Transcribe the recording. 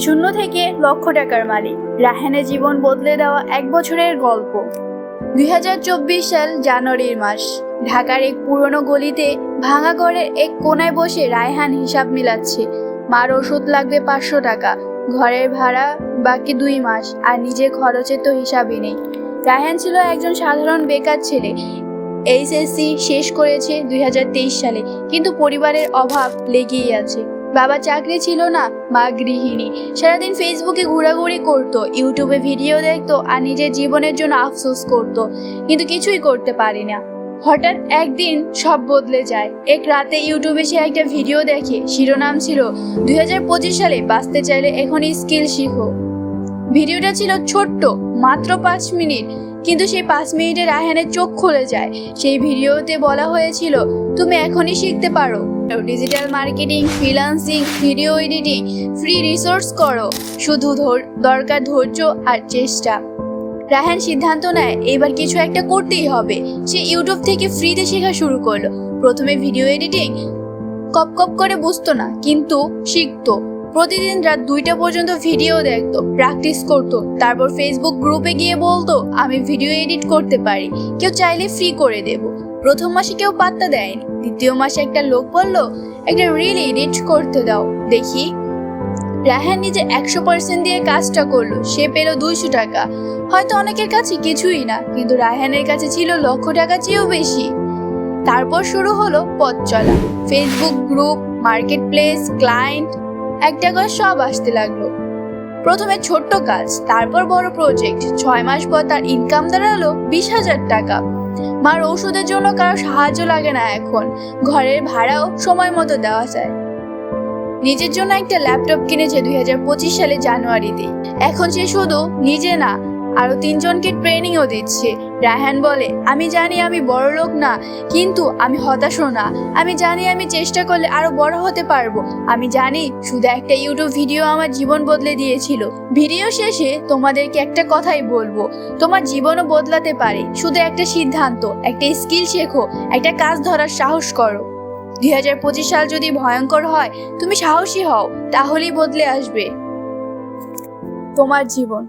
শূন্য থেকে লক্ষ টাকার মালিক, রায়হানের জীবন বদলে দেওয়া 1 বছরের গল্প। 2024 সাল জানুয়ারির মাস। ঢাকার এক পুরনো গলিতে ভাঙা ঘরের এক কোনায় বসে রায়হান হিসাব মিলাচ্ছে। মার ওষুধ লাগবে 500 টাকা, ঘরের ভাড়া বাকি 2 মাস, আর নিজের খরচের তো হিসাবই নেই। রায়হান ছিল একজন সাধারণ বেকার ছেলে। এইচএসসি শেষ করেছে 2023 সালে, কিন্তু পরিবারের অভাব লেগেই আছে। বাবা চাকরি ছিল না, মা গৃহিণী। সারাদিন ফেসবুকে ঘোরাঘুরি করতো, ইউটিউবে ভিডিও দেখতো, আর নিজের জীবনের জন্য আফসোস করতো, কিন্তু কিছুই করতে পারি না। হঠাৎ একদিন সব বদলে যায়। এক রাতে ইউটিউবে সে একটা ভিডিও দেখে, শিরোনাম ছিল 2025 সালে বাঁচতে চাইলে এখনই স্কিল শিখো। ভিডিওটা ছিল ছোট্ট, মাত্র 5 মিনিট, কিন্তু সেই 5 মিনিটে রায়হানের চোখ খুলে যায়। সেই ভিডিওতে বলা হয়েছিল, তুমি এখনই শিখতে পারো digital marketing, freelancing, video editing, free resource করো, শুধু দরকার ধৈর্য আর চেষ্টা। রায়হান সিদ্ধান্ত নেয় এবার কিছু একটা করতেই হবে। সে ইউটিউব থেকে ফ্রিতে শেখা শুরু করলো। প্রথমে ভিডিও এডিটিং কপ করে বুঝতো না, কিন্তু শিখতো। প্রতিদিন রাত 2টা পর্যন্ত ভিডিও দেখতো, প্র্যাকটিস করতো। তারপর ফেসবুক গ্রুপে গিয়ে বলতো, আমি ভিডিও এডিট করতে পারি, কেউ চাইলে ফ্রি করে দেব। প্রথম মাসে কেউ পাত্তা দেয়নি। দ্বিতীয় মাসে একটা লোক বলল, একটা রিল এডিট করতে দাও দেখি। রায়হান নিজে 100% দিয়ে কাজটা করলো। সে পেল 200 টাকা। হয়তো অনেকের কাছে কিছুই না, কিন্তু রায়হানের কাছে ছিল লক্ষ টাকা চেয়েও বেশি। তারপর শুরু হলো পথ চলা। Facebook group, market place, client, একটা করে সব আসতে লাগলো। প্রথমে ছোট্ট কাজ, তারপর বড় প্রজেক্ট। 6 মাস পর তার ইনকাম দাঁড়ালো 20,000 টাকা। মার ওষুধের জন্য কারো সাহায্য লাগে না এখন, ঘরের ভাড়াও সময় মতো দেওয়া যায়। নিজের জন্য একটা ল্যাপটপ কিনেছে 2025 সালে জানুয়ারিতে। এখন সে শুধু নিজে না, আরো 3 জনকে ট্রেনিংও দিচ্ছে। রায়হান বলে, আমি জানি আমি বড় লোক না, কিন্তু আমি হতাশও না। আমি জানি আমি চেষ্টা করলে আরো বড় হতে পারবো। আমি জানি শুধু একটা ইউটিউব ভিডিও আমার জীবন বদলে দিয়েছিল। ভিডিও শেষে তোমাদেরকে একটা কথাই বলবো, তোমার জীবনও বদলাতে পারে। শুধু একটা সিদ্ধান্ত, একটা স্কিল শেখো, একটা কাজ ধরার সাহস করো। 2025 সাল যদি ভয়ঙ্কর হয়, তুমি সাহসী হও, তাহলেই বদলে আসবে তোমার জীবন।